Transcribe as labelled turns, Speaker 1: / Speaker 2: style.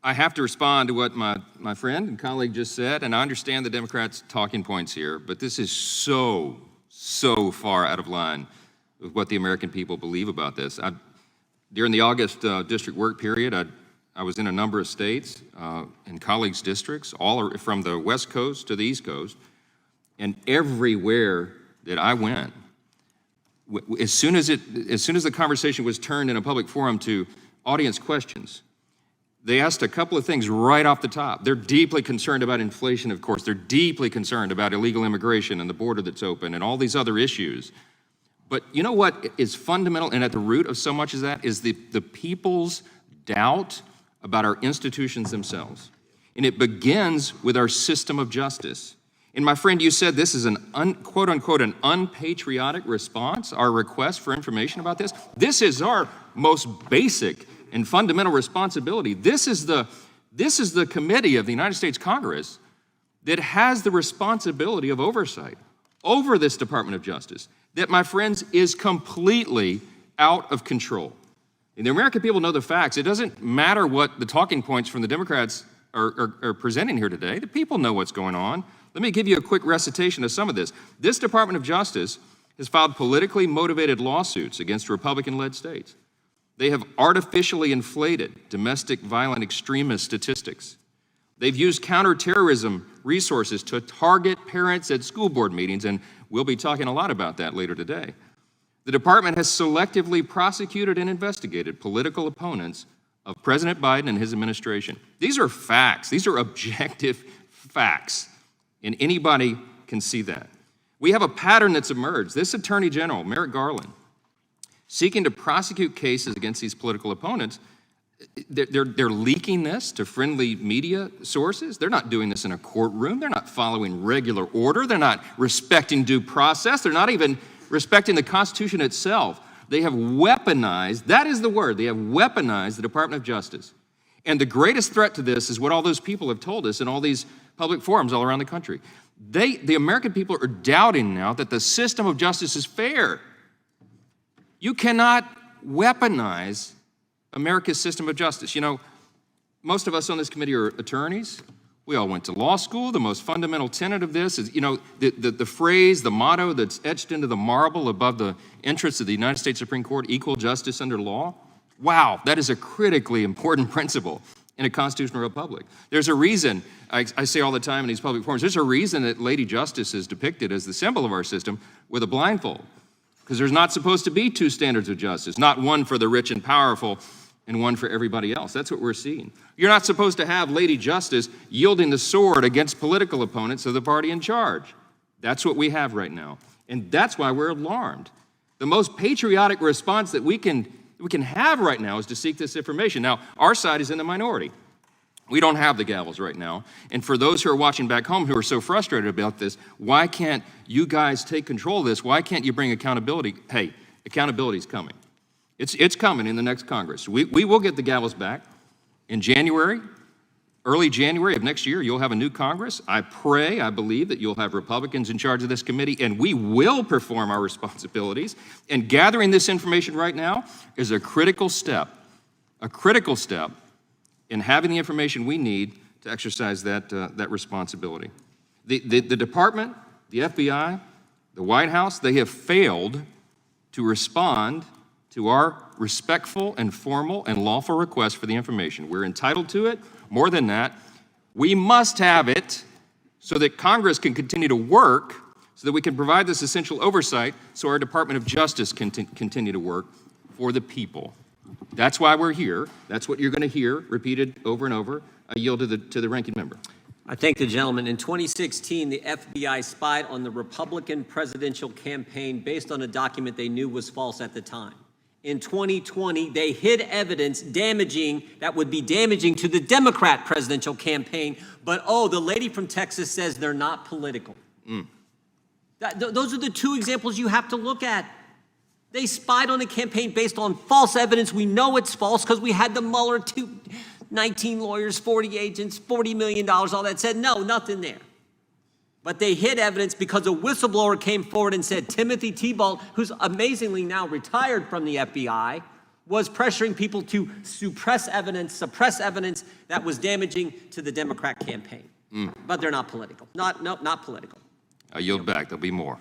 Speaker 1: I have to respond to what my friend and colleague just said, and I understand the Democrats' talking points here, but this is so far out of line with what the American people believe about this. During the August district work period, I was in a number of states in colleagues' districts, all from the West Coast to the East Coast, and everywhere that I went, as soon as the conversation was turned in a public forum to audience questions, they asked a couple of things right off the top. They're deeply concerned about inflation, of course. They're deeply concerned about illegal immigration and the border that's open and all these other issues. But you know what is fundamental and at the root of so much of that is the people's doubt about our institutions themselves. And it begins with our system of justice. And my friend, you said this is an quote unquote an unpatriotic response, our request for information about this. This is our most basic and fundamental responsibility. This is the committee of the United States Congress that has the responsibility of oversight over this Department of Justice that, my friends, is completely out of control. And the American people know the facts. It doesn't matter what the talking points from the Democrats are presenting here today. The people know what's going on. Let me give you a quick recitation of some of this. This Department of Justice has filed politically motivated lawsuits against Republican-led states. They have artificially inflated domestic violent extremist statistics. They've used counterterrorism resources to target parents at school board meetings, and we'll be talking a lot about that later today. The department has selectively prosecuted and investigated political opponents of President Biden and his administration. These are facts. These are objective facts, and anybody can see that. We have a pattern that's emerged. This Attorney General, Merrick Garland, seeking to prosecute cases against these political opponents, they're leaking this to friendly media sources. They're not doing this in a courtroom. They're not following regular order. They're not respecting due process. They're not even respecting the Constitution itself. They have weaponized, that is the word, they have weaponized the Department of Justice. And the greatest threat to this is what all those people have told us in all these public forums all around the country. The American people are doubting now that the system of justice is fair. You cannot weaponize America's system of justice. You know, most of us on this committee are attorneys. We all went to law school. The most fundamental tenet of this is, you know, the phrase, the motto that's etched into the marble above the entrance of the United States Supreme Court, equal justice under law. Wow, that is a critically important principle in a constitutional republic. There's a reason, I say all the time in these public forums, there's a reason that Lady Justice is depicted as the symbol of our system with a blindfold. Because there's not supposed to be two standards of justice, not one for the rich and powerful and one for everybody else. That's what we're seeing. You're not supposed to have Lady Justice yielding the sword against political opponents of the party in charge. That's what we have right now. And that's why we're alarmed. The most patriotic response that we can have right now is to seek this information. Now, our side is in the minority. We don't have the gavels right now. And for those who are watching back home who are so frustrated about this, why can't you guys take control of this? Why can't you bring accountability? Hey, accountability is coming. It's coming in the next Congress. We will get the gavels back. In January, early January of next year, you'll have a new Congress. I believe that you'll have Republicans in charge of this committee, and we will perform our responsibilities. And gathering this information right now is a critical step in having the information we need to exercise that responsibility. The department, the FBI, the White House, they have failed to respond to our respectful and formal and lawful request for the information. We're entitled to it. More than that, we must have it so that Congress can continue to work, so that we can provide this essential oversight so our Department of Justice can continue to work for the people. That's why we're here. That's what you're going to hear repeated over and over. I yield to the ranking member.
Speaker 2: I thank the gentleman. In 2016, the FBI spied on the Republican presidential campaign based on a document they knew was false at the time. In 2020, they hid evidence that would be damaging to the Democrat presidential campaign, but oh, the lady from Texas says they're not political. Those are the two examples you have to look at. They spied on a campaign based on false evidence. We know it's false because we had the Mueller 19 lawyers, 40 agents, $40 million, all that said, no, nothing there. But they hid evidence because a whistleblower came forward and said Timothy Tebow, who's amazingly now retired from the FBI, was pressuring people to suppress evidence that was damaging to the Democrat campaign. But they're not political. Not political.
Speaker 1: I yield back. There'll be more.